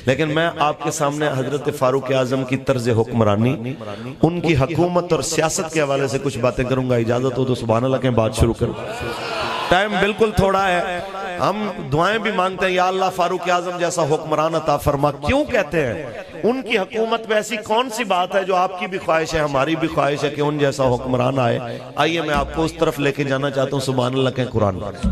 لیکن میں آپ کے سامنے حضرت فاروق اعظم کی طرز حکمرانی، ان کی حکومت اور سیاست کے حوالے سے کچھ باتیں کروں گا. اجازت ہو تو سبحان اللہ کہیں بات شروع کروں. ٹائم بالکل تھوڑا ہے. ہم دعائیں بھی مانگتے ہیں یا اللہ فاروق اعظم جیسا حکمران عطا فرما. کیوں کہتے ہیں؟ ان کی حکومت میں ایسی کون سی بات ہے جو آپ کی بھی خواہش ہے، ہماری بھی خواہش ہے کہ ان جیسا حکمران آئے. آئیے میں آپ کو اس طرف لے کے جانا چاہتا ہوں. سبحان اللہ کہیں قرآن پڑھیں.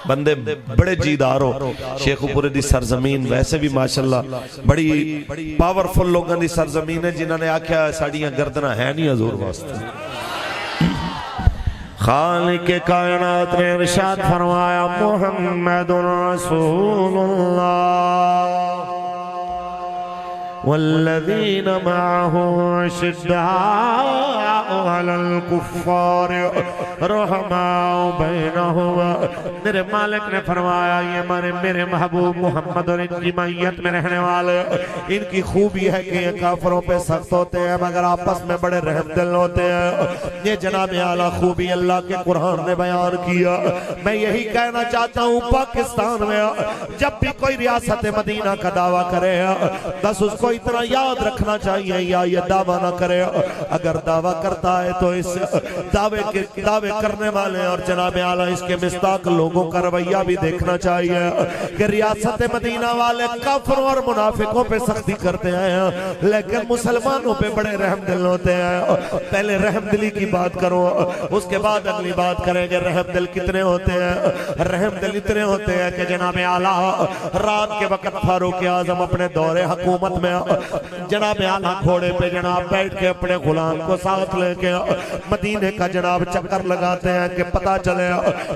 بندے بڑے جیدار ہو. شیخ پورے دی سرزمین ویسے بھی ماشاءاللہ بڑی پاورفل لوگوں دی سرزمین ہے جنہوں نے آکھیا ساڑیاں گردنہ ہے نہیں حضور واسطے. خالق کائنات نے ارشاد فرمایا محمد رسول اللہ والذین معه شداء علی الکفار رحماء بینہم. میرے مالک نے فرمایا یہ میرے محبوب محمد اور ان کی معیت میں رہنے والے، ان کی خوبی ہے کہ یہ کافروں پہ سخت ہوتے ہیں مگر آپس میں بڑے رحم دل ہوتے ہیں. یہ جناب اعلیٰ خوبی اللہ کے قرآن نے بیان کیا. میں یہی کہنا چاہتا ہوں پاکستان میں جب بھی کوئی ریاست مدینہ کا دعویٰ کرے بس اس کو اتنا یاد رکھنا چاہیے یا یہ دعویٰ نہ کرے. اگر دعویٰ کرتا ہے تو اس دعوے کرنے والے اور جناب اعلیٰ اس کے مستاق لوگوں کا رویہ بھی دیکھنا چاہیے کہ ریاست مدینہ والے کافروں اور منافقوں پہ سختی کرتے ہیں لیکن مسلمانوں پہ بڑے رحم دل ہوتے ہیں. پہلے رحم دلی کی بات کرو، اس کے بعد اگلی بات کریں گے رحم دل کتنے ہوتے ہیں. رحم دل اتنے ہوتے ہیں کہ جناب اعلیٰ رات کے وقت فاروق اعظم اپنے دور حکومت میں جناب اعلیٰ گھوڑے پہ جناب بیٹھ کے اپنے غلام کو ساتھ لے کے مدینے کا جناب چکر لگاتے ہیں کہ پتہ چلے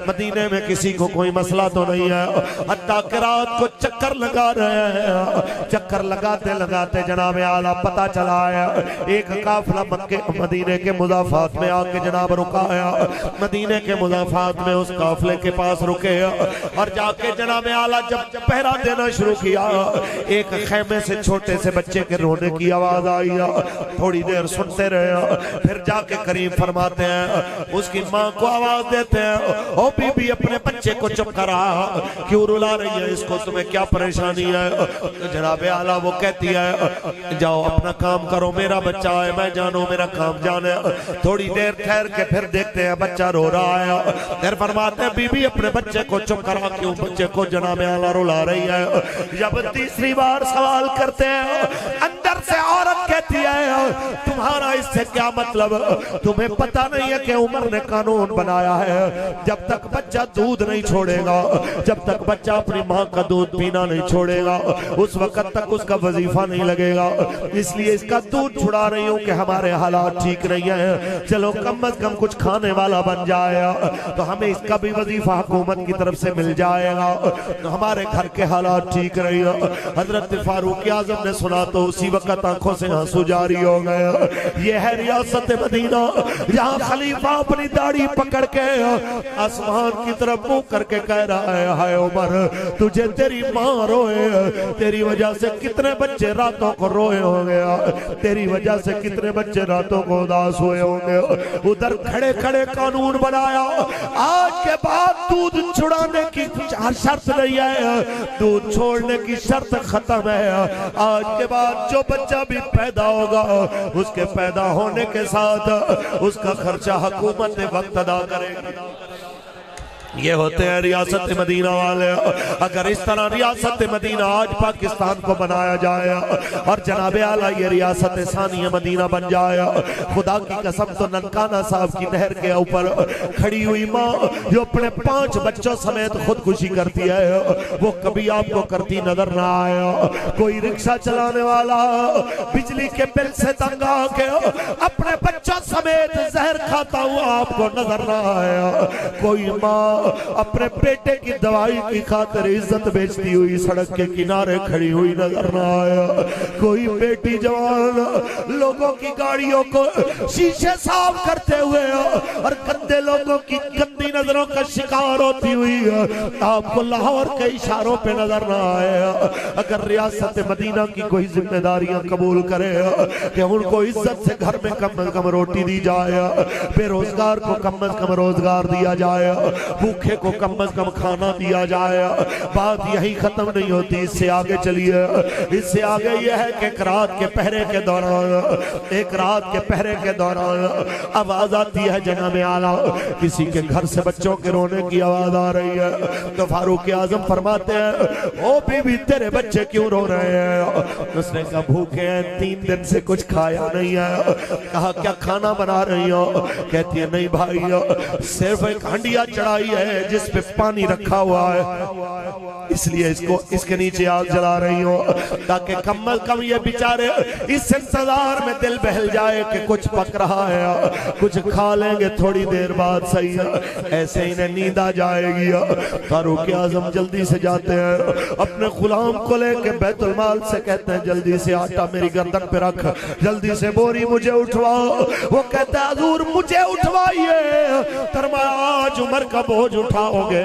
مدینے میں کسی کو کوئی مسئلہ تو نہیں ہے. حتیٰ کہ رات کو چکر لگا رہے ہیں. چکر لگاتے لگاتے جناب اعلیٰ پتہ چلا ہے ایک قافلہ مدینے کے مضافات میں آ کے جناب رکا ہے. مدینے کے مضافات میں اس قافلے کے پاس رکے اور جا کے جناب اعلیٰ جب پہرا دینا شروع کیا ایک خیمے سے چھوٹے سے بچے کے رونے کی آواز آئی. تھوڑی دیر سنتے رہے پھر جا کے کریم فرماتے ہیں اس کی ماں کو آواز دیتے ہیں او بی بی اپنے بچے کو چپ کرا، کیوں رلا رہی ہے، اس کو تمہیں کیا پریشانی ہے؟ جناب اعلیٰ وہ کہتی ہے جاؤ اپنا کام کرو، میرا بچہ ہے میں جانو میرا کام جانے. تھوڑی دیر ٹھہر کے پھر دیکھتے ہیں بچہ رو رہا ہے. پھر فرماتے ہیں بی بی اپنے بچے کو چپ کرا، کیوں بچے کو جناب اعلیٰ رلا رہی ہے. جب تیسری بار سوال کرتے ہیں اندر سے عورت کہتی ہے تمہارا اس سے کیا مطلب؟ تمہیں پتہ نہیں ہے کہ عمر نے قانون بنایا ہے جب تک بچہ دودھ نہیں چھوڑے گا، جب تک بچہ اپنی ماں کا دودھ پینا نہیں چھوڑے گا اس وقت تک اس کا وظیفہ نہیں لگے گا. اس لیے اس کا دودھ چھڑا رہی ہوں کہ ہمارے حالات ٹھیک نہیں ہیں، چلو کم از کم کچھ کھانے والا بن جائے تو ہمیں اس کا بھی وظیفہ حکومت کی طرف سے مل جائے گا، ہمارے گھر کے حالات ٹھیک رہی. حضرت فاروق اعظم نے سنا تو اسی وقت آنکھوں سے آنسو جاری ہو گئے. یہ ہے ریاست مدینہ جہاں خلیفہ اپنی داڑھی پکڑ کے آسمان کی طرف منہ کر کے کہہ رہا ہے ہائے عمر تجھے تیری ماں روئے، تیری وجہ سے کتنے بچے راتوں کو روئے ہوں گے، تیری وجہ سے کتنے بچے راتوں کو اداس ہوئے ہوں گے. ادھر کھڑے کھڑے قانون بنایا آج کے بعد دودھ چھڑانے کی شرط نہیں ہے، دودھ چھوڑنے کی شرط ختم ہے. آج کے بعد جو بچہ بھی پیدا ہوگا اس کے پیدا ہونے کے ساتھ اس کا خرچہ حکومت وقت ادا کرے گی. یہ ہوتے ہیں ریاست مدینہ والے. اگر اس طرح ریاست مدینہ آج پاکستان کو بنایا جائے اور جناب اعلیٰ یہ ریاست ثانیہ مدینہ بن جائے، خدا کی قسم تو ننکانہ صاحب کی نہر کے اوپر کھڑی ہوئی ماں جو اپنے 5 بچوں سمیت خودکشی کرتی ہے وہ کبھی آپ کو کرتی نظر نہ آیا. کوئی رکشہ چلانے والا بجلی کے بل سے تنگ آ کے اپنے بچوں سمیت زہر کھاتا ہوا آپ کو نظر نہ آیا. کوئی ماں اپنے بیٹے کی دوائی کی خاطر عزت بیچتی ہوئی سڑک کے کنارے کھڑی ہوئی نظر نہ آیا. کوئی بیٹی جوان لوگوں کی گاڑیوں کو شیشے صاف کرتے ہوئے اور گندے لوگوں کی گندی نظروں کا شکار ہوتی ہوئی آپ کو لاہور کے اشاروں پہ نظر نہ آیا. اگر ریاست مدینہ کی کوئی ذمہ داریاں قبول کرے کہ ان کو عزت سے گھر میں کم از کم روٹی دی جائے، بے روزگار کو کم از کم روزگار دیا جائے، بھوکے کو کم از کم کھانا دیا جائے۔ بات یہی ختم نہیں ہوتی، اس سے آگے چلیے۔ اس سے آگے یہ ہے کہ ایک رات کے پہرے کے دوران آواز آتی ہے جناب اعلیٰ، کسی کے گھر سے بچوں کے رونے کی آواز آ رہی ہے۔ تو فاروق اعظم فرماتے ہیں او بی بی تیرے بچے کیوں رو رہے ہیں؟ اس نے کہا بھوکے ہیں، 3 دن سے کچھ کھایا نہیں ہے۔ کہا کیا کھانا بنا رہی ہو؟ کہتی ہے نہیں بھائی، صرف ایک ہنڈیا چڑھائی ہے جس پہ پانی رکھا ہوا ہے، اس لیے اس کے نیچے آگ جلا رہی ہوں تاکہ کم از کم یہ بیچارے اس انتظار میں دل بہل جائے کہ کچھ پک رہا ہے، کچھ کھا لیں گے تھوڑی دیر بعد، صحیح ہے، ایسے انہیں نیند آ جائے گی۔ فاروق اعظم جلدی سے جاتے ہیں، اپنے غلام کو لے کے بیت المال سے کہتے ہیں جلدی سے آٹا میری گردن پہ رکھ، جلدی سے بوری مجھے اٹھواؤ۔ وہ کہتا ہے حضور مجھے اٹھوائیے، فرمایا آج عمر کا بوجھ اٹھاؤ گے،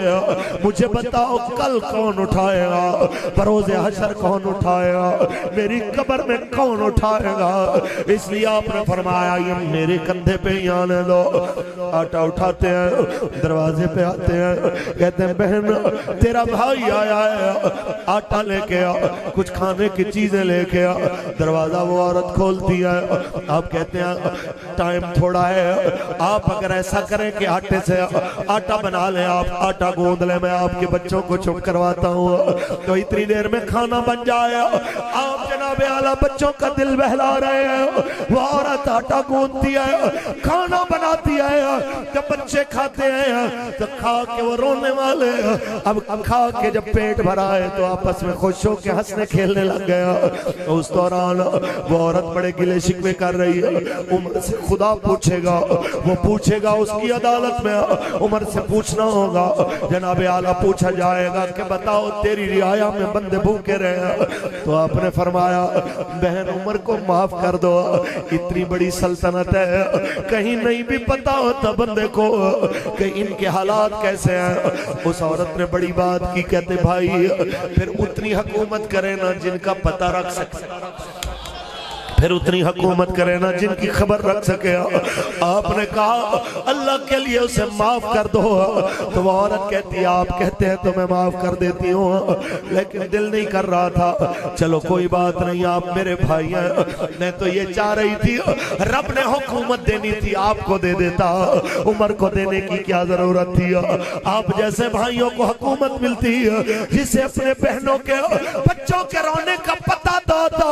مجھے بتاؤ کل کون اٹھائے گا، بروز حشر کون اٹھائے گا، میری قبر میں کون اٹھائے گا؟ اس لیے آپ نے فرمایا یہ میرے کندھے پہ ہی آنے دو۔ آٹا اٹھاتے ہیں، دروازے پہ آتے ہیں، کہتے ہیں بہن تیرا بھائی آیا ہے، آٹا لے کے آ، کچھ کھانے کی چیزیں لے کے آ۔ دروازہ وہ عورت کھولتی ہے، آپ کہتے ہیں ٹائم تھوڑا ہے، آپ اگر ایسا کریں کہ آٹے سے آٹا بنا لیں، آپ آٹا گوندھ لیں، میں آپ کے بچوں کو چپ کرواتا ہوں تو اتنی دیر میں کھانا بن جائے۔ آپ جناب اعلیٰ بچوں کا دل بہلا رہے ہیں، وہ عورت آٹا گوندتی ہے، کھانا بناتی ہے، جب بچے کھاتے ہیں تو کھا کے وہ رونے والے، اب کھا کے جب پیٹ بھرا ہے تو آپس میں خوش ہو کے ہنسنے کھیلنے لگ گیا۔ اس دوران وہ عورت بڑے گلے شکوے کر رہی ہے، عمر سے خدا پوچھے گا، وہ پوچھے گا اس کی عدالت میں، عمر سے پوچھنا ہوگا، جناب اعلیٰ پوچھا جائے گا کہ بتاؤ تیری رعایا میں بندے بھوکے رہے ہیں، تو آپ نے فرمایا بہن عمر کو معاف کر دو، اتنی بڑی سلطنت ہے، کہیں نہیں بھی پتا ہوتا بندے کو کہ ان کے حالات کیسے ہیں۔ اس عورت نے بڑی بات کی، کہتے بھائی پھر اتنی حکومت کرے نا جن کا پتہ رکھ سکے، پھر اتنی حکومت کرے نا جن کی خبر رکھ سکے۔ آپ نے کہا اللہ کے لیے اسے معاف کر دو، تو وہ عورت کہتی ہے آپ کہتے ہیں تو میں معاف کر دیتی ہوں، لیکن دل نہیں کر رہا تھا، چلو کوئی بات نہیں، آپ میرے بھائی ہیں، میں تو یہ چاہ رہی تھی رب نے حکومت دینی تھی آپ کو دے دیتا، عمر کو دینے کی کیا ضرورت تھی؟ آپ جیسے بھائیوں کو حکومت ملتی ہے جسے اپنے بہنوں کے بچوں کے رونے کا پتہ داتا۔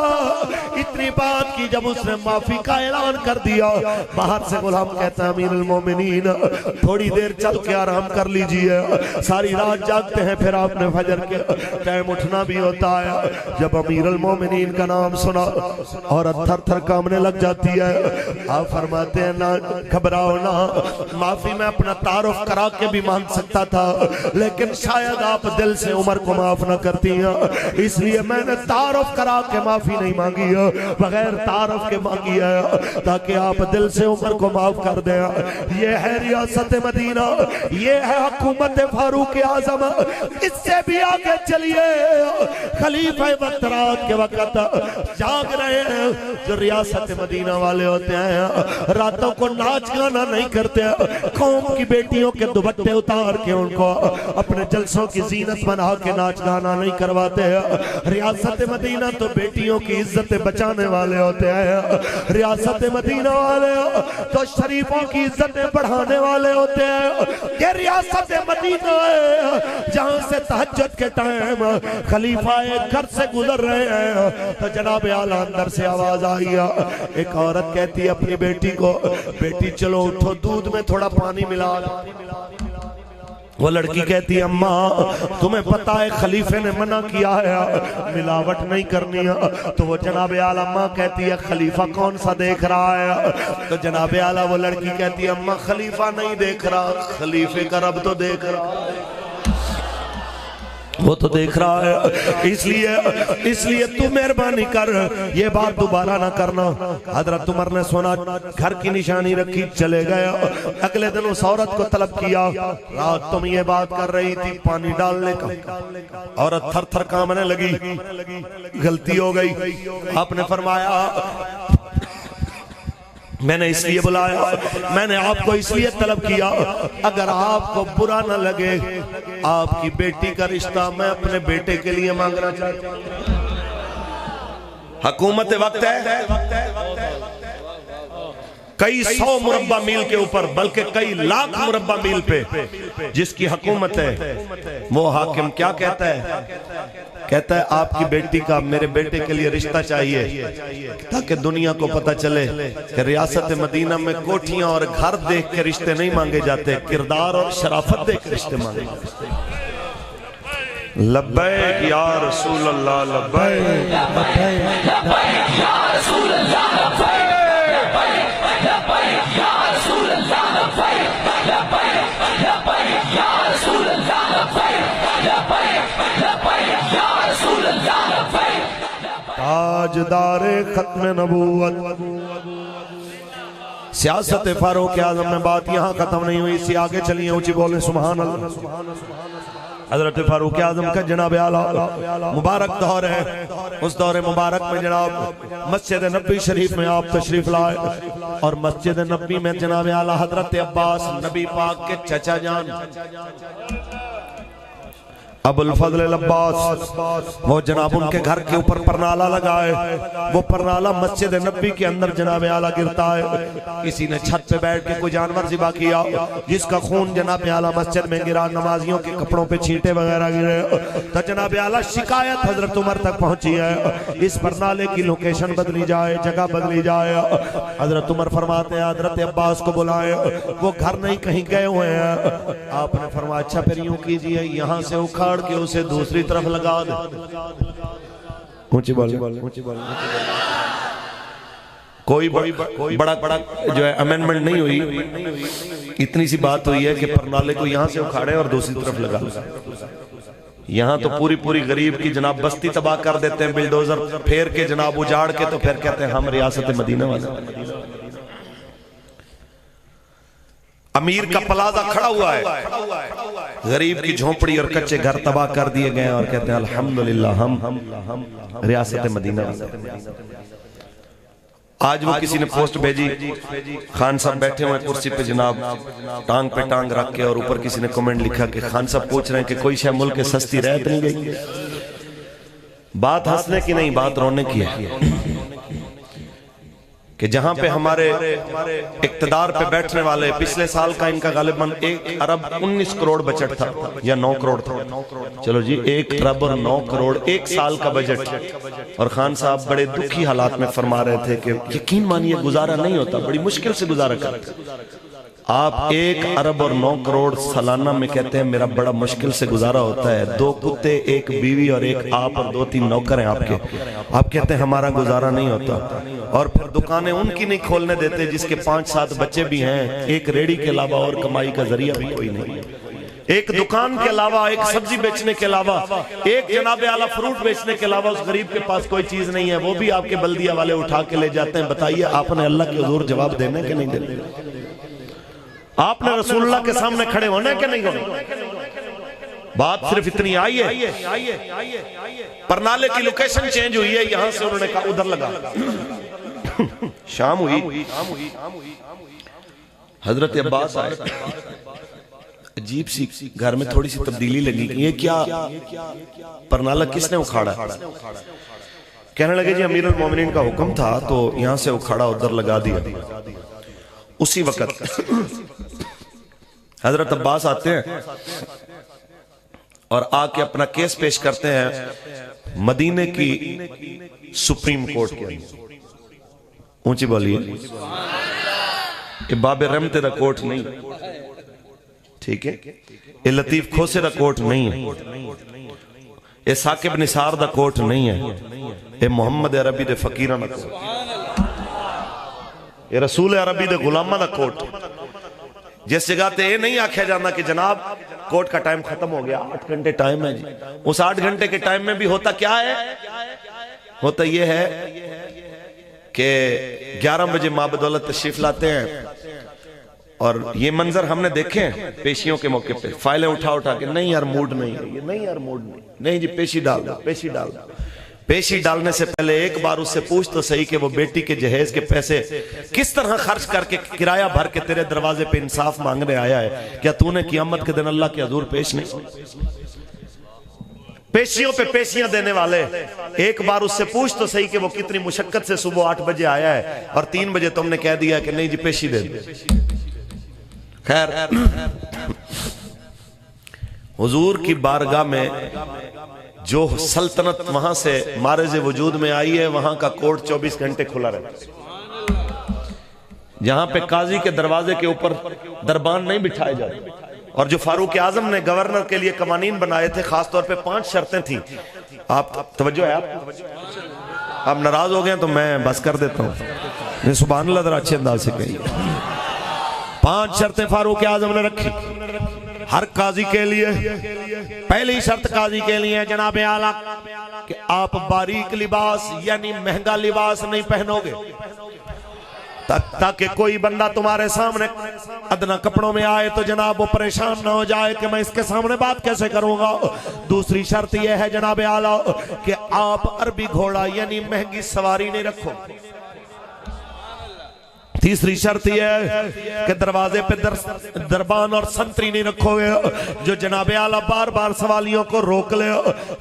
اتنی بات کی جب اس نے معافی کا اعلان کر دیا، باہر سے غلام کہتا ہے امیر المومنین تھوڑی دیر چل کے آرام کر لیجئے، ساری رات جاگتے ہیں، پھر آپ نے فجر کے ٹائم اٹھنا بھی ہوتا ہے۔ جب امیر المومنین کا نام سنا عورت تھر تھر کامنے لگ جاتی ہے۔ آپ فرماتے ہیں نہ گھبراؤ نا، معافی میں اپنا تعارف کرا کے بھی مانگ سکتا تھا، لیکن شاید آپ دل سے عمر کو معاف نہ کرتی ہیں، اس لیے میں نے تعارف کرا کے معافی نہیں مانگی ہے، بغیر تعارف کے مانگی ہے تاکہ آپ دل سے عمر کو معاف کر دیں۔ یہ ہے ریاست مدینہ، یہ ہے حکومت فاروق اعظم۔ اس سے بھی آگے چلیے، خلیفہ وقت رات کے وقت جاگ رہے ہیں، جو ریاست مدینہ والے ہوتے ہیں راتوں کو ناچ گانا نہیں کرتے، قوم کی بیٹیوں کے دوپٹے اتار کے ان کو اپنے جلسوں کی زینت بنا کے ناچ گانا نہیں کرواتے۔ ریاست مدینہ تو بیٹیوں کی عزت بچانے والے ہوتے ہیں، ریاست مدینہ والے تو شریفوں کی عزتیں بڑھانے والے ہوتے ہیں۔ یہ ریاست مدینہ ہے جہاں سے تہجد کے ٹائم خلیفہ گھر سے گزر رہے ہیں تو جناب اعلیٰ اندر سے آواز آئی ہے، ایک عورت کہتی ہے اپنی بیٹی کو بیٹی چلو اٹھو دودھ میں تھوڑا پانی ملا۔ وہ لڑکی کہتی ہے اماں تمہیں پتا ہے خلیفے نے منع کیا ہے ملاوٹ نہیں کرنی ہے، تو وہ جناب اعلیٰ اماں کہتی ہے خلیفہ کون سا دیکھ رہا ہے؟ تو جناب اعلیٰ وہ لڑکی کہتی ہے اماں خلیفہ نہیں دیکھ رہا، خلیفے کا رب تو دیکھ رہا ہے، وہ تو دیکھ رہا ہے، اس لیے تو مہربانی کر یہ بات دوبارہ نہ کرنا۔ حضرت عمر نے سنا، گھر کی نشانی رکھی، چلے گیا۔ اگلے دن اس عورت کو طلب کیا، رات تم یہ بات کر رہی تھی پانی ڈالنے کا، عورت تھر تھر کامنے لگی، غلطی ہو گئی۔ آپ نے فرمایا میں نے اس لیے بلایا، میں نے آپ کو اس لیے طلب کیا، اگر آپ کو برا نہ لگے آپ کی بیٹی کا رشتہ میں اپنے بیٹے کے لیے مانگنا چاہتا ہوں۔ حکومت وقت ہے، کئی 100 مربع میل کے اوپر بلکہ کئی لاکھ مربع میل پہ جس کی حکومت ہے، وہ حاکم کیا کہتا ہے؟ کہتا ہے آپ کی بیٹی کا میرے بیٹے کے لیے رشتہ چاہیے، تاکہ دنیا کو پتہ چلے کہ ریاست مدینہ میں کوٹھیاں اور گھر دیکھ کے رشتے نہیں مانگے جاتے، کردار اور شرافت دیکھ کے رشتے مانگے جاتے۔ لبیک یا رسول اللہ، لبیک لبیک یا رسول اللہ، لبیک لبیک یا رسول اللہ، لبیک لبیک لبیک یا رسول اللہ، لبیک لبیک لبیک یا رسول اللہ، لبیک۔ تاجدار ختم نبوت سیاست فاروق اعظم میں بات یہاں ختم نہیں ہوئی، اسی آگے چلیے، اونچی بولیں سبحان اللہ۔ حضرت فاروق اعظم کا جناب اعلیٰ مبارک دور ہے، اس دور مبارک میں جناب مسجد نبی شریف میں آپ تشریف لائے، اور مسجد نبی میں جناب اعلیٰ حضرت عباس نبی پاک کے چچا جان ابو الفضل العباس، وہ جناب ان کے گھر کے اوپر پرنالہ لگائے، وہ پرنالہ مسجد نبی کے اندر جناب اعلیٰ گرتا ہے، کسی نے چھت پہ بیٹھ کے کوئی جانور ذبح کیا جس کا خون جناب اعلیٰ مسجد میں گرا، نمازیوں کے کپڑوں پہ چھینٹے وغیرہ گرے، تو جناب اعلیٰ شکایت حضرت عمر تک پہنچی ہے اس پرنالے کی لوکیشن بدلی جائے، جگہ بدلی جائے۔ حضرت عمر فرماتے ہیں حضرت عباس کو بلائے، وہ گھر نہیں کہیں گئے ہوئے ہیں۔ آپ نے فرمایا اچھا پھر یوں کیجئے، یہاں سے اکھاڑ کہ اسے دوسری طرف لگا دے۔ اونچی بولیں، کوئی بڑا جو ہے امینڈمنٹ نہیں ہوئی، اتنی سی بات ہوئی ہے کہ پرنالے کو یہاں سے اکھاڑے اور دوسری طرف لگا دے۔ یہاں تو پوری غریب کی جناب بستی تباہ کر دیتے ہیں بلڈوزر پھیر کے، جناب اجاڑ کے، تو پھر کہتے ہیں ہم ریاست مدینہ والے۔ امیر کا پلازہ کھڑا ہوا ہے، غریب کی جھونپڑی اور کچے گھر تباہ کر دیے گئے، اور کہتے ہیں الحمدللہ ہم ریاست مدینہ والے۔ آج وہ کسی نے پوسٹ بھیجی، خان صاحب بیٹھے ہوئے کرسی پہ جناب ٹانگ پہ ٹانگ رکھ کے، اور اوپر کسی نے کمنٹ لکھا کہ خان صاحب پوچھ رہے ہیں کہ کوئی شے ملک کے سستی رہت نہیں گئی۔ بات ہنسنے کی نہیں، بات رونے کی ہے کہ جہاں پہ ہمارے اقتدار پہ بیٹھنے والے، پچھلے سال کا ان کا غالباً 1 ارب 19 کروڑ بجٹ تھا یا 9 کروڑ تھا، چلو جی 1 ارب اور 9 کروڑ ایک سال کا بجٹ، اور خان صاحب بڑے دکھی حالات میں فرما رہے تھے کہ یقین مانیے گزارا نہیں ہوتا، بڑی مشکل سے گزارا کرتے۔ آپ 1 ارب اور 9 کروڑ سالانہ میں کہتے ہیں میرا بڑا مشکل سے گزارا ہوتا ہے، 2 کتے، 1 بیوی اور 1 آپ اور 2-3 نوکر ہیں آپ کے، آپ کہتے ہیں ہمارا گزارا نہیں ہوتا، اور پھر دکانیں ان کی نہیں کھولنے دیتے جس کے 5-7 بچے بھی ہیں، ایک ریڑی کے علاوہ اور کمائی کا ذریعہ بھی کوئی نہیں، ایک دکان کے علاوہ، ایک سبزی بیچنے کے علاوہ، ایک جناب اعلیٰ فروٹ بیچنے کے علاوہ اس غریب کے پاس کوئی چیز نہیں ہے، وہ بھی آپ کے بلدیہ والے اٹھا کے لے جاتے ہیں۔ بتائیے آپ نے اللہ کے حضور جواب دینے کے نہیں دینے؟ آپ نے رسول اللہ کے سامنے کھڑے ہونے کے نہیں ہونے؟ بات صرف اتنی آئی ہے، پرنالے کی لوکیشن چینج ہوئی ہے، یہاں سے انہوں نے کہا ادھر لگا، شام ہوئی، حضرت عباس آئے، عجیب سی گھر میں تھوڑی سی تبدیلی لگی کہ یہ کیا پرنالہ کس نے اکھاڑا؟ کہنے لگے جی امیر المومنین کا حکم تھا تو یہاں سے اکھاڑا ادھر لگا دیا۔ اسی وقت حضرت عباس آتے ہیں اور آ کے اپنا کیس پیش کرتے ہیں مدینے کی سپریم کورٹ کے اندر۔ اونچی بولیے، یہ باب رحمت دا کوٹ نہیں، ٹھیک ہے، یہ لطیف کھوسے دا کوٹ نہیں ہے، یہ ثاقب نثار دا کوٹ نہیں ہے، یہ محمد عربی دے فقیران دا کوٹ، یہ رسول عربی دے غلامہ دا کوٹ۔ جس جگہ تے یہ نہیں آکھیا جانا کہ جناب کوٹ کا ٹائم ختم ہو گیا، 8 گھنٹے ٹائم ہے جی، اس 8 گھنٹے کے ٹائم میں بھی ہوتا کیا ہے؟ ہوتا یہ ہے کہ 11 بجے ماں بدولت تشریف لاتے ہیں، اور یہ منظر ہم نے دیکھے ہیں پیشیوں کے موقع پہ، فائلیں اٹھا کے نہیں یار موڈ نہیں ہے، یہ نہیں یار موڈ نہیں، نہیں جی پیشی ڈال دو، پیشی ڈال دو، پیشی ڈالنے سے پہلے ایک بار اس سے پوچھ تو صحیح کہ وہ بیٹی کے جہیز کے پیسے کس طرح خرچ کر کے کرایہ بھر کے تیرے دروازے پہ انصاف مانگنے آیا ہے؟ کیا تو نے قیامت کے دن اللہ کے حضور پیش نہیں؟ پیشیوں پہ پیشیاں دینے والے ایک بار اس سے پوچھ تو صحیح کہ وہ کتنی مشقت سے صبح 8 بجے آیا ہے اور 3 بجے تم نے کہہ دیا کہ نہیں جی پیشی دے دے۔ خیر، حضور کی بارگاہ میں جو سلطنت وہاں سے مارز وجود میں آئی ہے، وہاں کا کورٹ 24 گھنٹے کھلا رہتا ہے۔ جہاں پہ قاضی کے دروازے کے اوپر دربان نہیں بٹھائے جاتے، اور جو فاروق اعظم نے گورنر کے لیے قوانین بنائے تھے، خاص طور پہ 5 شرطیں تھیں۔ آپ توجہ ہے، آپ ناراض ہو گئے تو میں بس کر دیتا ہوں، سبحان اللہ ذرا اچھے انداز سے کہیے۔ 5 شرطیں فاروق اعظم نے رکھی ہر قاضی کے لیے۔ پہلی شرط قاضی کے لیے جناب اعلیٰ کہ آپ باریک لباس یعنی مہنگا لباس نہیں پہنو گے، تاکہ کوئی بندہ تمہارے سامنے ادنا کپڑوں میں آئے تو جناب وہ پریشان نہ ہو جائے کہ میں اس کے سامنے بات کیسے کروں گا۔ دوسری شرط یہ ہے جناب اعلیٰ کہ آپ عربی گھوڑا یعنی مہنگی سواری نہیں رکھو۔ تیسری شرط یہ ہے کہ دروازے پہ دربان اور سنتری نہیں رکھو گے جو جناب اعلیٰ بار بار سوالیوں کو روک لے۔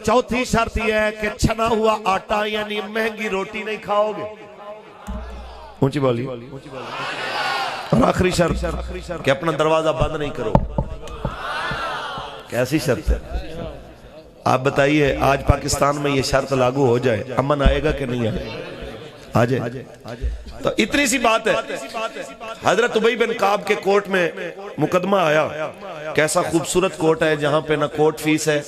چوتھی شرط یہ ہے کہ چھنا ہوا آٹا یعنی مہنگی روٹی نہیں کھاؤ گے۔ اونچی بولی۔ اور آخری شرط کہ اپنا دروازہ بند نہیں کرو۔ کیسی شرط ہے؟ آپ بتائیے آج پاکستان میں یہ شرط لاگو ہو جائے امن آئے گا کہ نہیں آئے گا؟ آجائے۔ تو اتنی سی بات ہے، حضرت ابی بن کعب کے کورٹ میں مقدمہ آیا۔ کیسا خوبصورت کورٹ ہے جہاں پہ نہ کورٹ فیس ہے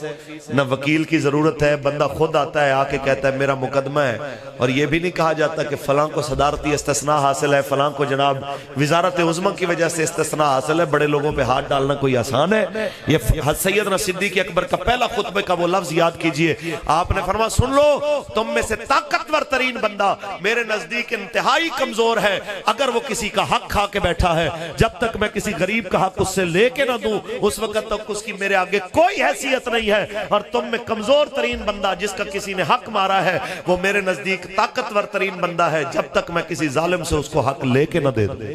نہ وکیل کی ضرورت ہے، بندہ خود آتا ہے آ کے کہتا ہے میرا مقدمہ ہے، اور یہ بھی نہیں کہا جاتا کہ فلاں کو صدارتی استثناء حاصل ہے، فلاں کو جناب وزارت عظمیٰ کی وجہ سے استثناء حاصل ہے۔ بڑے لوگوں پہ ہاتھ ڈالنا کوئی آسان ہے؟ یہ سیدنا صدیق اکبر کا پہلا خطبے کا وہ لفظ یاد کیجئے، آپ نے فرمایا سن لو تم میں سے طاقتور ترین بندہ میرے نزدیک انتہائی کمزور ہے، اگر وہ کسی کا حق کھا کے بیٹھا ہے، جب تک میں کسی غریب کا حق اس سے لے کے نہ دوں اس وقت تک اس کی میرے آگے کوئی حیثیت نہیں ہے، اور تم میں کمزور ترین بندہ جس کا کسی نے حق مارا ہے وہ میرے نزدیک طاقتور ترین بندہ ہے جب تک میں کسی ظالم سے اس کو حق لے کے نہ دے دوں۔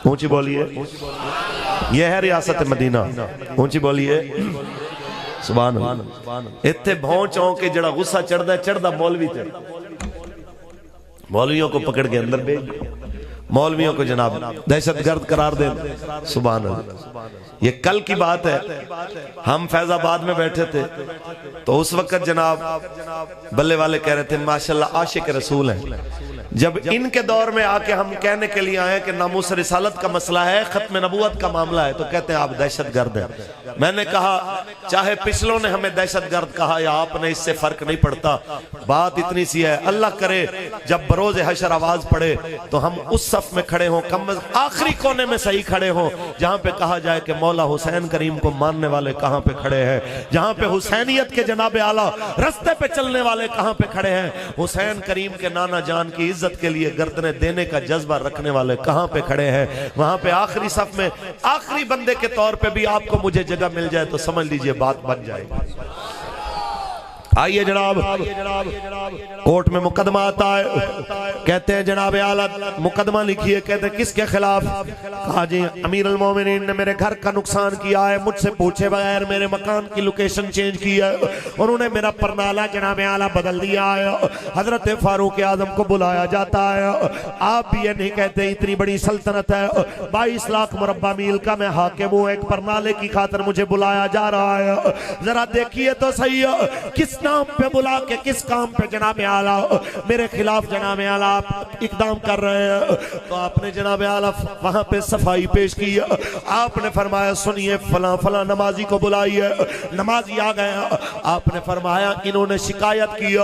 اونچی بولیے، یہ ہے ریاست مدینہ۔ اونچی بولیے سبحان اللہ۔ اتھے بھون چاہوں کے جڑا غصہ چڑھدا مولوی تے، مولویوں کو پکڑ کے اندر بھیج، مولویوں کو جناب دہشت گرد قرار دیں۔ سبحان اللہ۔ یہ کل کی بات ہے، ہم فیض آباد میں بیٹھے تھے تو اس وقت جناب بلے والے کہہ رہے تھے ماشاءاللہ عاشق رسول ہیں۔ جب ان کے دور میں آ کے ہم کہنے کے لیے آئے کہ ناموس رسالت کا مسئلہ ہے، ختم نبوت کا معاملہ ہے، تو کہتے ہیں آپ دہشت گرد ہیں۔ میں نے کہا چاہے پچھلوں نے ہمیں دہشت گرد کہا یا آپ نے، اس سے فرق نہیں پڑتا، بات اتنی سی ہے اللہ کرے جب بروز حشر آواز پڑے تو ہم اس صف میں کھڑے ہوں، کم آخری کونے میں صحیح کھڑے ہوں جہاں پہ کہا جائے کہ مولا حسین کریم کو ماننے والے کہاں پہ کھڑے ہیں، جہاں پہ حسینیت کے جناب اعلیٰ رستے پہ چلنے والے کہاں پہ کھڑے ہیں، حسین کریم کے نانا جان کی عزت کے لیے گردنیں دینے کا جذبہ رکھنے والے کہاں پہ کھڑے ہیں، وہاں پہ آخری صف میں آخری بندے کے طور پہ بھی آپ کو مجھے جگہ مل جائے تو سمجھ لیجئے بات بن جائے گی۔ آئیے جناب کورٹ میں مقدمہ آتا ہے، کہتے ہیں جناب اعلیٰ مقدمہ لکھیے، کہتے ہیں کس کے خلاف؟ کہا جی امیر المومنین نے میرے گھر کا نقصان کیا ہے، مجھ سے پوچھے بغیر میرے مکان کی لوکیشن چینج کی ہے، انہوں نے میرا پرنالہ جناب اعلیٰ بدل دیا ہے۔ حضرت فاروق اعظم کو بلایا جاتا ہے، آپ بھی یہ نہیں کہتے اتنی بڑی سلطنت ہے، 22 لاکھ مربع میل کا میں حاکم ہوں، ایک پرنالے کی خاطر مجھے بلایا جا رہا ہے، ذرا دیکھیے تو صحیح کس نام پہ بلا کے کس کام پہ جناب اعلیٰ میرے خلاف جناب اعلیٰ آپ اقدام کر رہے ہیں۔ تو آپ نے جناب اعلیٰ وہاں پہ صفائی پیش کی، آپ نے فرمایا سنیے فلاں فلاں نمازی کو بلائیے، نمازی آ گیا، آپ نے فرمایا انہوں نے شکایت کی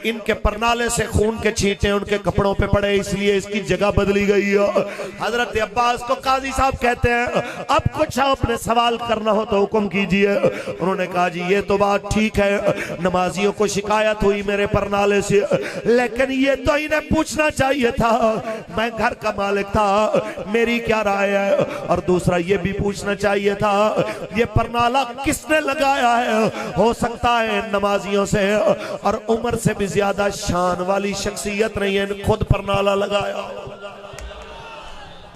ان کے پرنالے سے خون کے چھینٹے ان کے کپڑوں پہ پڑے اس لیے اس کی جگہ بدلی گئی ہے۔ حضرت عباس کو قاضی صاحب کہتے ہیں اب کچھ آپ نے سوال کرنا ہو تو حکم کیجئے۔ انہوں نے کہا جی یہ تو بات ٹھیک ہے، نماز نمازیوں کو شکایت ہوئی میرے پرنالے سے، لیکن یہ تو انہیں پوچھنا چاہیے تھا، میں گھر کا مالک تھا، میری کیا رائے ہے؟ اور دوسرا یہ بھی پوچھنا چاہیے تھا یہ پرنالہ کس نے لگایا ہے؟ ہو سکتا ہے نمازیوں سے اور عمر سے بھی زیادہ شان والی شخصیت نہیں ہے، خود پرنالہ لگایا۔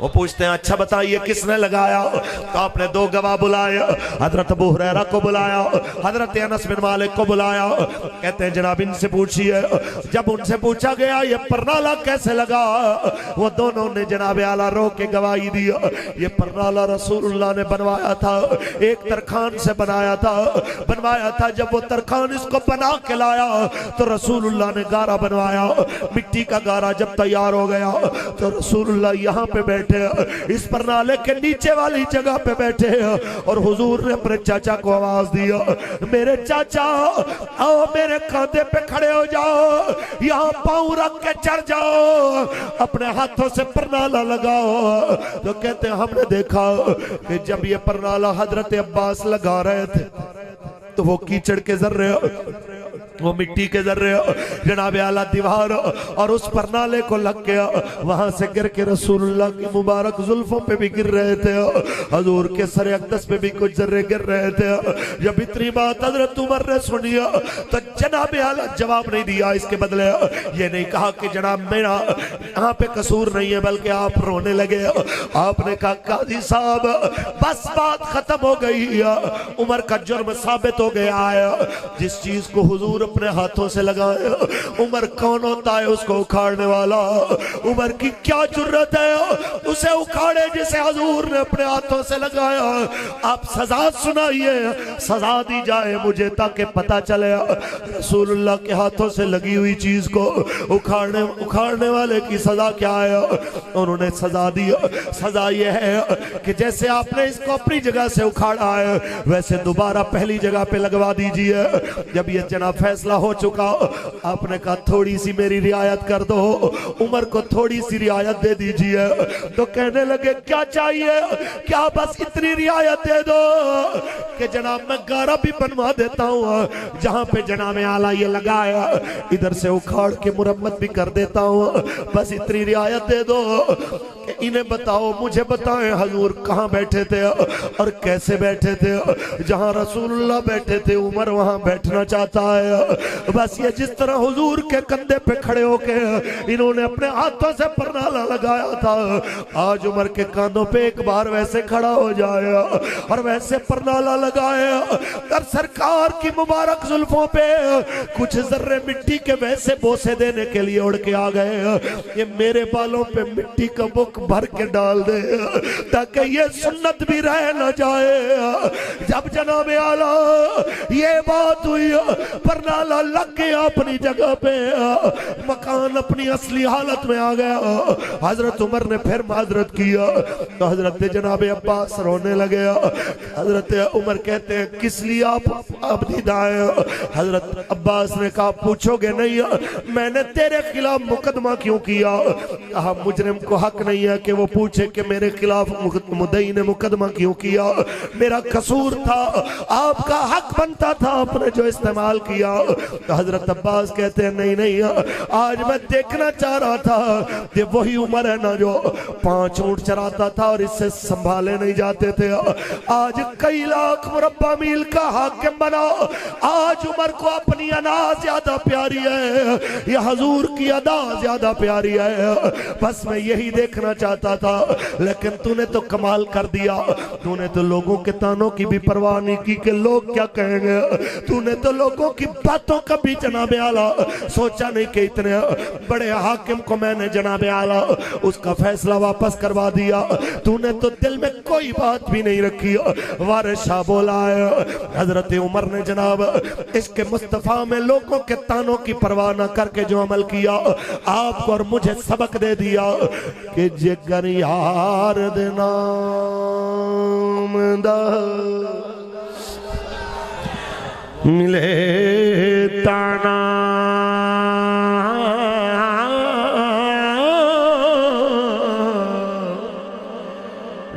وہ پوچھتے ہیں اچھا بتائیے کس نے لگایا؟ تو آپ نے دو گواہ بلایا، حضرت ابو ہریرہ کو بلایا، حضرت انس بن مالک کو بلایا، کہتے ہیں جناب ان سے پوچھئے۔ جب ان سے پوچھا گیا یہ پرنالہ کیسے لگا، وہ دونوں نے جناب اعلیٰ رو کے گواہی دیا، یہ پرنالہ رسول اللہ نے بنوایا تھا، ایک ترخان سے بنایا تھا۔ جب وہ ترخان اس کو بنا کے لایا تو رسول اللہ نے گارا بنوایا، مٹی کا گارا جب تیار ہو گیا تو رسول اللہ یہاں پہ بیٹھے، اس پرنالے کے نیچے والی جگہ پہ بیٹھے، اور حضور نے اپنے چاچا کو آواز دیا، میرے چاچا آؤ میرے کاندھے پہ کھڑے ہو جاؤ، یہاں پاؤں رکھ کے چڑھ جاؤ، اپنے ہاتھوں سے پرنالہ لگاؤ۔ تو کہتے ہیں ہم نے دیکھا کہ جب یہ پرنالہ حضرت عباس لگا رہے تھے تو وہ کیچڑ کے ذرے، وہ مٹی کے ذرے جناب اعلیٰ دیوار اور اس پرنالے کو لگ گیا، وہاں سے گر کے رسول اللہ کی مبارک زلفوں پہ بھی گر رہے تھے، حضور کے سر اقدس پہ بھی کچھ ذرے گر رہے تھے۔ جب اتنی بات حضرت عمر نے سنی تو جناب اعلیٰ جواب نہیں دیا، اس کے بدلے یہ نہیں کہا کہ جناب میرا یہاں پہ قصور نہیں ہے، بلکہ آپ رونے لگے۔ آپ نے کہا قاضی صاحب بس بات ختم ہو گئی، عمر کا جرم ثابت ہو گیا ہے، جس چیز کو حضور اپنے ہاتھوں سے لگائے، عمر کون ہوتا ہے اس کو اکھاڑنے والا؟ عمر کی کیا جرت ہے اسے اکھاڑے جسے حضور نے اپنے ہاتھوں سے لگایا؟ آپ سزا سنائیے، سزا دی جائے مجھے تاکہ پتہ چلے رسول اللہ کے ہاتھوں سے لگی ہوئی چیز کو اکھاڑنے والے کی سزا کیا ہے۔ انہوں نے سزا دی، سزا یہ ہے کہ جیسے آپ نے اس کو اپنی جگہ سے اکھاڑا ہے ویسے دوبارہ پہلی جگہ پہ لگوا دیجئے۔ جب یہ جناب فیصلہ ہو چکا، آپ نے کہا تھوڑی سی میری رعایت کر دو، عمر کو تھوڑی سی رعایت دے دیجئے۔ تو کہنے لگے کیا چاہیے؟ کیا بس اتنی رعایت دے دو کہ جناب میں گارا بھی بنوا دیتا ہوں، جہاں پہ جناب اعلیٰ یہ لگایا ادھر سے اکھاڑ کے مرمت بھی کر دیتا ہوں، بس اتنی رعایت دے دو کہ انہیں بتاؤ، مجھے بتائیں حضور کہاں بیٹھے تھے اور کیسے بیٹھے تھے؟ جہاں رسول اللہ بیٹھے تھے عمر وہاں بیٹھنا چاہتا ہے۔ بس یہ جس طرح حضور کے کندھے پہ کھڑے ہو کے انہوں نے اپنے ہاتھوں سے پرنالہ لگایا تھا، آج عمر کے کاندھوں پہ ایک بار ویسے کھڑا ہو جائے اور ویسے پرنالہ لگائے، اور سرکار کی مبارک زلفوں پہ کچھ ذرے مٹی کے ویسے بوسے دینے کے لیے اڑ کے آ گئے، یہ میرے بالوں پہ مٹی کا بک بھر کے ڈال دے تاکہ یہ سنت بھی رہ نہ جائے۔ جب جناب اعلیٰ یہ بات ہوئی، پرنالہ لگ گیا اپنی جگہ پہ، مکان اپنی اصلی حالت میں آ گیا۔ حضرت عمر نے پھر معذرت کیا تو حضرت جناب عباس رونے لگے۔ حضرت عمر کہتے ہیں کس لیے آپ دیدائیں؟ حضرت عباس نے کہا پوچھو گے نہیں میں نے تیرے خلاف مقدمہ کیوں کیا؟ کہا مجرم کو حق نہیں ہے کہ وہ پوچھے کہ میرے خلاف مدعی نے مقدمہ کیوں کیا، میرا قصور تھا، آپ کا حق بنتا تھا، آپ نے جو استعمال کیا۔ حضرت عباس کہتے ہیں نہیں، آج میں دیکھنا چاہ رہا تھا کہ وہی عمر ہے نا جو 5 اونٹ چراتا تھا اور اس سے سنبھالے نہیں جاتے تھے، آج کئی لاکھ مربع میل کا حاکم بنا، آج عمر کو اپنی انا زیادہ پیاری ہے یا حضور کی ادا زیادہ پیاری ہے؟ بس میں یہی دیکھنا چاہتا تھا، لیکن تو نے تو کمال کر دیا، تو نے تو لوگوں کے تانوں کی بھی پرواہ نہیں کی کہ لوگ کیا کہیں گے، تو نے تو لوگوں کی باتوں کا بھی جناب اعلیٰ سوچا نہیں کہ اتنے بڑے حاکم کو میں نے جناب اعلیٰ اس کا فیصلہ واپس کروا دیا، تو نے تو دل میں کوئی بات بھی نہیں رکھی۔ وارث شاہ بولا ہے حضرت عمر نے جناب عشق مصطفیٰ میں لوگوں کے تانوں کی پرواہ نہ کر کے جو عمل کیا، آپ کو اور مجھے سبق دے دیا کہ جگر یار دے نام دا ملے تانا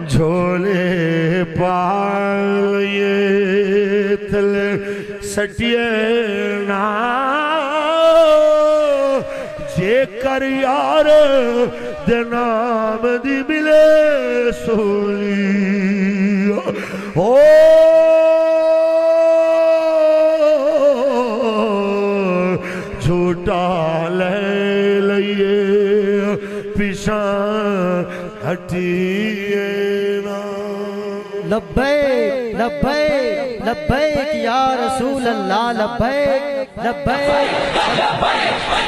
جھولے پائے تھلے سٹیے نا جے کر یار دے نام دی ملے سولی او جھوٹا لے لئیے پیشان ہٹیے نا لبیک لبیک لبیک یا رسول اللہ لبیک لبیک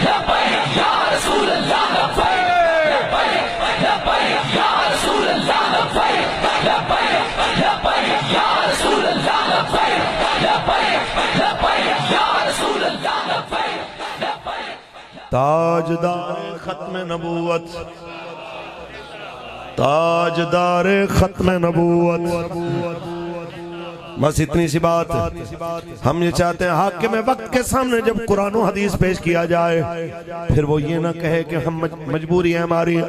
لبیک یا رسول اللہ لبیک لبیک لبیک یا رسول اللہ لبیک لبیک لبیک یا رسول اللہ لبیک لبیک لبیک یا رسول اللہ لبیک تاجدار ختم نبوت تاجدار ختم نبوت بس اتنی سی بات ہم یہ چاہتے ہیں حاکم وقت کے سامنے جب قرآن و حدیث پیش کیا جائے پھر وہ یہ نہ کہے کہ ہم مجبوری ہے ہماری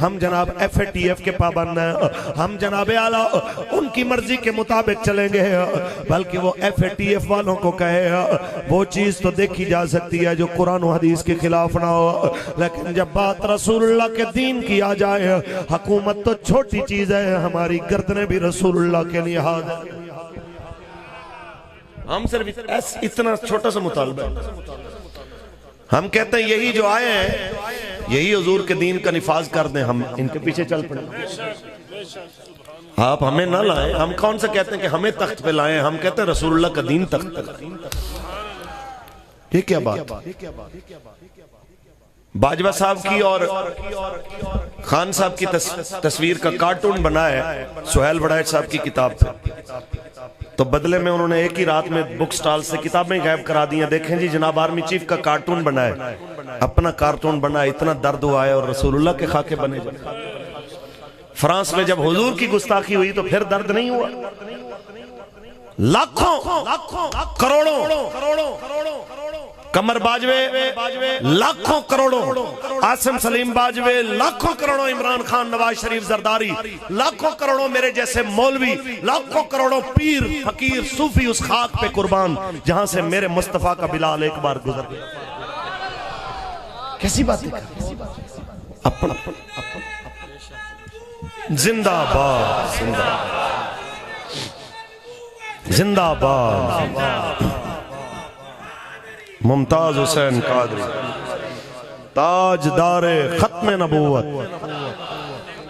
ہم جناب ایف اے ٹی ایف کے پابند ہیں ہم جناب اعلیٰ ان کی مرضی کے مطابق چلیں گے بلکہ وہ ایف اے ٹی ایف والوں کو کہے وہ چیز تو دیکھی جا سکتی ہے جو قرآن و حدیث کے خلاف نہ ہو لیکن جب بات رسول اللہ کے دین کی آ جائے حکومت تو چھوٹی چیز ہے ہماری گردنیں بھی رسول اللہ کے نہاد ہیں ہم صرف اتنا چھوٹا سا مطالبہ ہے ہم کہتے ہیں یہی جو آئے ہیں یہی حضور کے دین کا نفاذ کر دیں ہم ان کے پیچھے چل پڑیں آپ ہمیں نہ لائیں ہم کون سا کہتے ہیں کہ ہمیں تخت پہ لائیں ہم کہتے ہیں رسول اللہ کا دین تخت پہ لائیں یہ کیا بات باجوہ صاحب کی اور خان صاحب کی تصویر کا کارٹون بنا ہے سہیل وڑائچ صاحب کی کتاب پہ تو بدلے میں انہوں نے ایک ہی رات میں بک سٹال سے کتابیں غائب کرا دی ہیں دیکھیں جی جناب آرمی چیف کا کارٹون بنا ہے اپنا کارٹون بنا ہے اتنا درد ہوا ہے اور رسول اللہ کے خاکے بنے جائے فرانس میں جب حضور کی گستاخی ہوئی تو پھر درد نہیں ہوا لاکھوں کروڑوں کمر باجوے لاکھوں کروڑوں عاصم سلیم باجوے لاکھوں کروڑوں عمران خان نواز شریف زرداری لاکھوں کروڑوں میرے جیسے مولوی لاکھوں کروڑوں پیر فقیر صوفی اس خاک پہ قربان جہاں سے میرے مصطفیٰ کا بلال ایک بار گزر گیا کیسی بات ہے اپنا زندہ باد زندہ باد ممتاز حسین قادری تاجدار ختم نبوت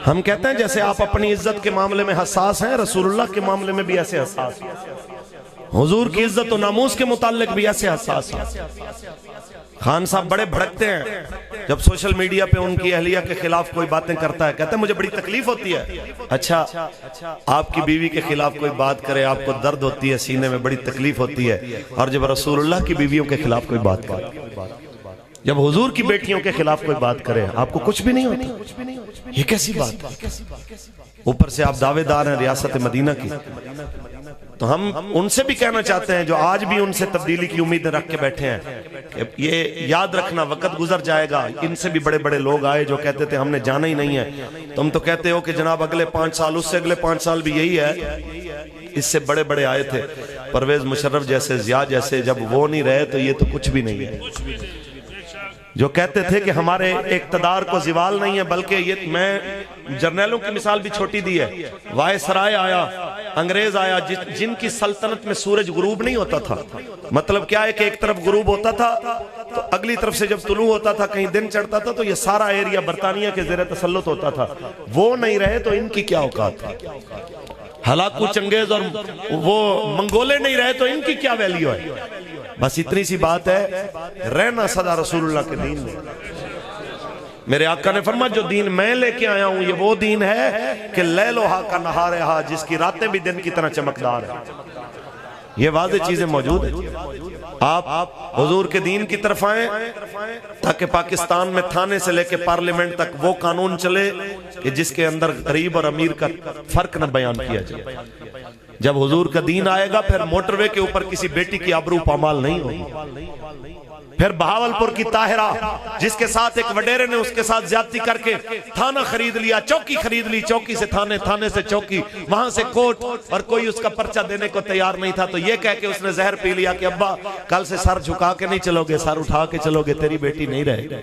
ہم کہتے ہیں جیسے آپ اپنی عزت کے معاملے میں حساس ہیں رسول اللہ کے معاملے میں بھی ایسے حساس ہیں حضور کی عزت و ناموس کے متعلق بھی ایسے حساس ہیں خان صاحب بڑے بھڑکتے ہیں جب سوشل میڈیا پہ ان کی اہلیہ کے خلاف کوئی باتیں کرتا ہے کہتے ہیں مجھے بڑی تکلیف ہوتی ہے اچھا آپ کی بیوی کے خلاف کوئی بات کرے آپ کو درد ہوتی ہے سینے میں بڑی تکلیف ہوتی ہے اور جب رسول اللہ کی بیویوں کے خلاف کوئی بات کرے جب حضور کی بیٹیوں کے خلاف کوئی بات کرے آپ کو کچھ بھی نہیں ہوتا یہ کیسی بات اوپر سے آپ دعوے دار ہیں ریاست مدینہ کی تو ہم ان سے بھی کہنا چاہتے ہیں جو آج بھی ان سے تبدیلی کی امیدیں رکھ کے بیٹھے ہیں کہ یہ یاد رکھنا وقت گزر جائے گا ان سے بھی بڑے بڑے لوگ آئے جو کہتے تھے ہم نے جانا ہی نہیں ہے تم تو کہتے ہو کہ جناب اگلے 5 سال اس سے اگلے 5 سال بھی یہی ہے اس سے بڑے بڑے آئے تھے پرویز مشرف جیسے ضیاء جیسے جب وہ نہیں رہے تو یہ تو کچھ بھی نہیں ہے جو کہتے تھے کہ ہمارے اقتدار کو زوال نہیں ہے بلکہ یہ میں جرنیلوں کی مثال بھی چھوٹی دی ہے وائسرائے آیا انگریز آیا جن کی سلطنت میں سورج غروب نہیں ہوتا تھا مطلب کیا ہے کہ ایک طرف غروب ہوتا تھا تو اگلی طرف سے جب طلوع ہوتا تھا کہیں دن چڑھتا تھا تو یہ سارا ایریا برطانیہ کے زیر تسلط ہوتا تھا وہ نہیں رہے تو ان کی کیا اوقات تھا ہلاکو چنگیز اور وہ منگولے نہیں رہے تو ان کی کیا ویلیو ہے بس اتنی سی بات ہے رہنا صدا رسول اللہ کے دین میں میرے آقا نے فرمایا جو دین میں لے کے آیا ہوں یہ وہ دین ہے کہ لیلوہا کا نہارہا جس کی راتیں بھی دن کی طرح چمکدار ہیں یہ واضح چیزیں موجود ہیں آپ حضور کے دین کی طرف آئیں تاکہ پاکستان میں تھانے سے لے کے پارلیمنٹ تک وہ قانون چلے کہ جس کے اندر غریب اور امیر کا فرق نہ بیان کیا جائے جب حضور کا دین آئے گا پھر موٹر وے کے اوپر کسی بیٹی کی آبرو پامال نہیں ہوگی پھر بہاولپور کی طاہرہ جس کے ساتھ ایک وڈیرے نے اس کے ساتھ زیادتی کر کے تھانہ خرید لیا، چوکی خرید لی، چوکی سے تھانے، تھانے سے چوکی، وہاں سے کوٹ، اور کوئی اس کا پرچہ دینے کو تیار نہیں تھا، تو یہ کہہ کے اس نے زہر پی لیا کہ ابا کل سے سر جھکا کے نہیں چلو گے، سر اٹھا کے چلو گے، تیری بیٹی نہیں رہے۔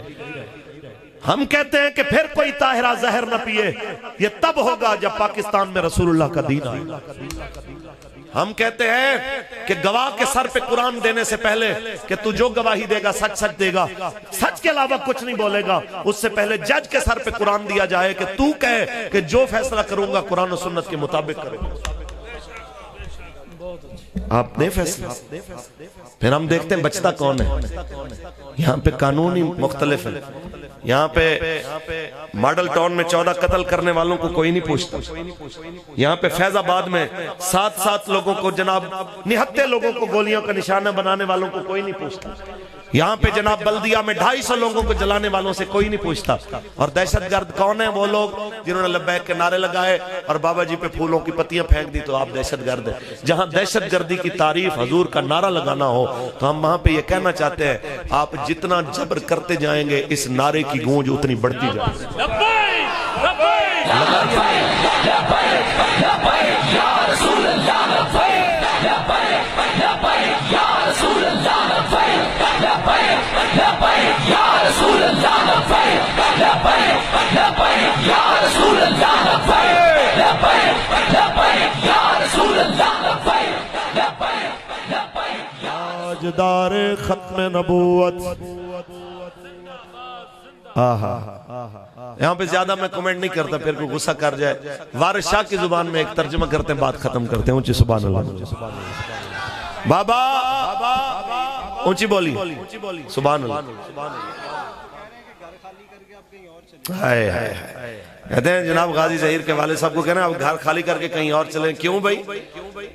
ہم کہتے ہیں کہ پھر کوئی طاہرہ زہر نہ پیے، یہ تب ہوگا جب پاکستان میں رسول اللہ کا دین آئے۔ ہم کہتے ہیں کہ گواہ کے سر پہ قرآن دینے سے پہلے کہ تو جو گواہی دے گا سچ سچ دے گا، سچ کے علاوہ کچھ نہیں بولے گا، اس سے پہلے جج کے سر پہ قرآن دیا جائے کہ تو کہے کہ جو فیصلہ کروں گا قرآن و سنت کے مطابق کرے گا۔ آپ نے فیصلہ، پھر ہم دیکھتے ہیں بچتا کون ہے۔ یہاں پہ قانون ہی مختلف ہے۔ یہاں پہ ماڈل ٹاؤن میں 14 قتل کرنے والوں کو کوئی نہیں پوچھتا، یہاں پہ فیض آباد میں 7 لوگوں کو، جناب 79 لوگوں کو گولیوں کا نشانہ بنانے والوں کو کوئی نہیں پوچھتا، یہاں پہ جناب بلدیہ میں 250 لوگوں کو جلانے والوں سے کوئی نہیں پوچھتا۔ اور دہشت گرد کون ہیں؟ وہ لوگ جنہوں نے لبیک کے نعرے لگائے اور بابا جی پہ پھولوں کی پتیاں پھینک دی تو آپ دہشت گرد ہیں۔ جہاں دہشت گردی کی تعریف حضور کا نعرہ لگانا ہو تو ہم وہاں پہ یہ کہنا چاہتے ہیں آپ جتنا جبر کرتے جائیں گے اس نعرے کی گونج اتنی بڑھتی جائے گی۔ تاجدار ختم نبوت۔ یہاں پہ زیادہ میں کمنٹ نہیں کرتا پھر کوئی غصہ کر جائے۔ وارث شاہ کی زبان میں ایک ترجمہ کرتے ہیں، بات ختم کرتے ہیں۔ اونچی سبحان اللہ، بابا اونچی بولی سبحان اللہ۔ کہتے ہیں جناب غازی ظہیر کے والد صاحب کو کہنا آپ گھر خالی کر کے کہیں اور چلیں۔ کیوں بھائی؟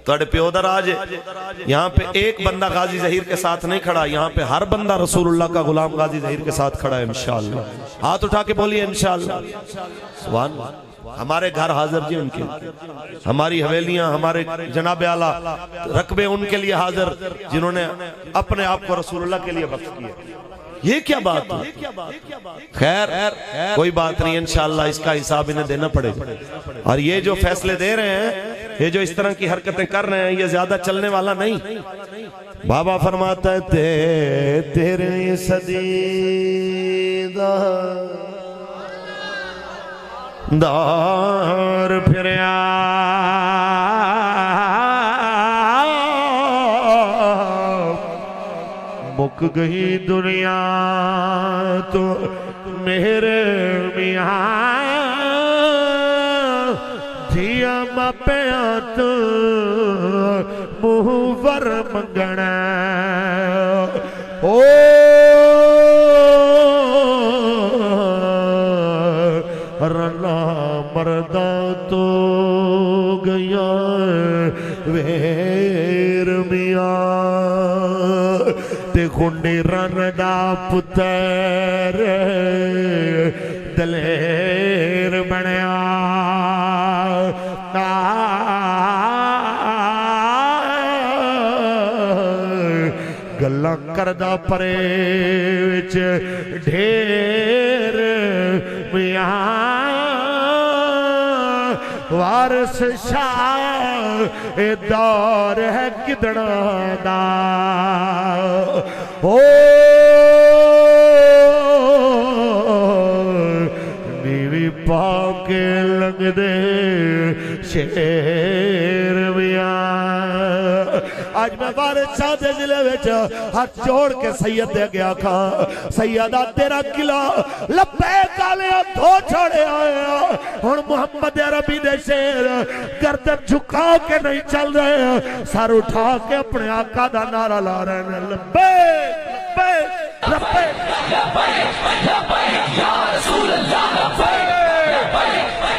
توڑے پیو در آج یہاں پہ ایک بندہ غازی ظہیر کے ساتھ نہیں کھڑا، یہاں پہ ہر بندہ رسول اللہ کا غلام غازی ظہیر کے ساتھ کھڑا ہے انشاءاللہ۔ ہاتھ اٹھا کے بولیے انشاءاللہ۔ سبحان اللہ۔ ہمارے گھر حاضر جی ان کے، ہماری حویلیاں، ہمارے جناب اعلیٰ رقبے ان کے لیے حاضر جنہوں نے اپنے آپ کو رسول اللہ کے لیے وقف کیا۔ یہ کیا بات ہے؟ خیر کوئی بات نہیں، انشاءاللہ اس کا حساب انہیں دینا پڑے گا۔ اور یہ جو فیصلے دے رہے ہیں، یہ جو اس طرح کی حرکتیں کر رہے ہیں، یہ زیادہ چلنے والا نہیں۔ بابا فرماتا ہے تیرے صدی دار پھریا مک گئی دنیا تو میرے میاں دھیا ماپیا تو منہ ور منگنا او رنا مردہ تو گیا ویر میاں تے خونڈی رن دا پتر دلیر بنیا گلاں کردہ پرے وچ ڈھیر میاں وارث شاہ اے دور ہے کدنا دا او نیوی پاکے لنگ دے شیر میاں۔ آج میں وارث شاہ دے ضلع وچ ہاتھ جوڑ کے سید دے گیا کھا سیدہ تیرا قلعہ لبیک آلیاں دھو چھوڑے آیا ہن محمد عربی دے شیر گردن جھکا کے نہیں چل رہے، سر اٹھا کے اپنے آقا دا نعرہ لا رہے ہیں لبیک لبیک لبیک لبیک یا رسول اللہ لبیک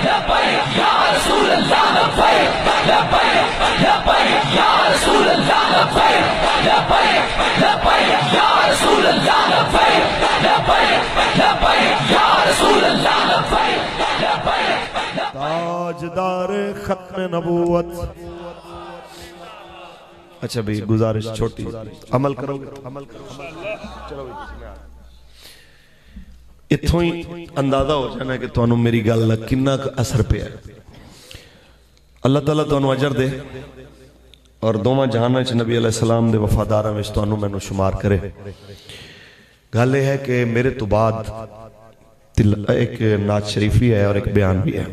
لبیک یا رسول اللہ لبیک لبیک لبیک یا رسول اللہ لبیک لبیک لبیک یا رسول اللہ لبیک لبیک لبیک یا رسول اللہ لبیک لبیک۔ تاجدار ختم نبوت اچھا بھی گزارش چھوٹی عمل کرو گے اتھوں ہی اندازہ ہو جانا کہ تو انہوں میری گل لگ کنہ اثر پہ ہے اللہ تعالیٰ تو انہوں اجر دے اور دوما جہانا چھ نبی علیہ السلام دے وفادارہ میں تو انہوں میں شمار کرے گالے ہے کہ میرے تو بعد ایک نعت شریفی ہے اور ایک بیان بھی ہے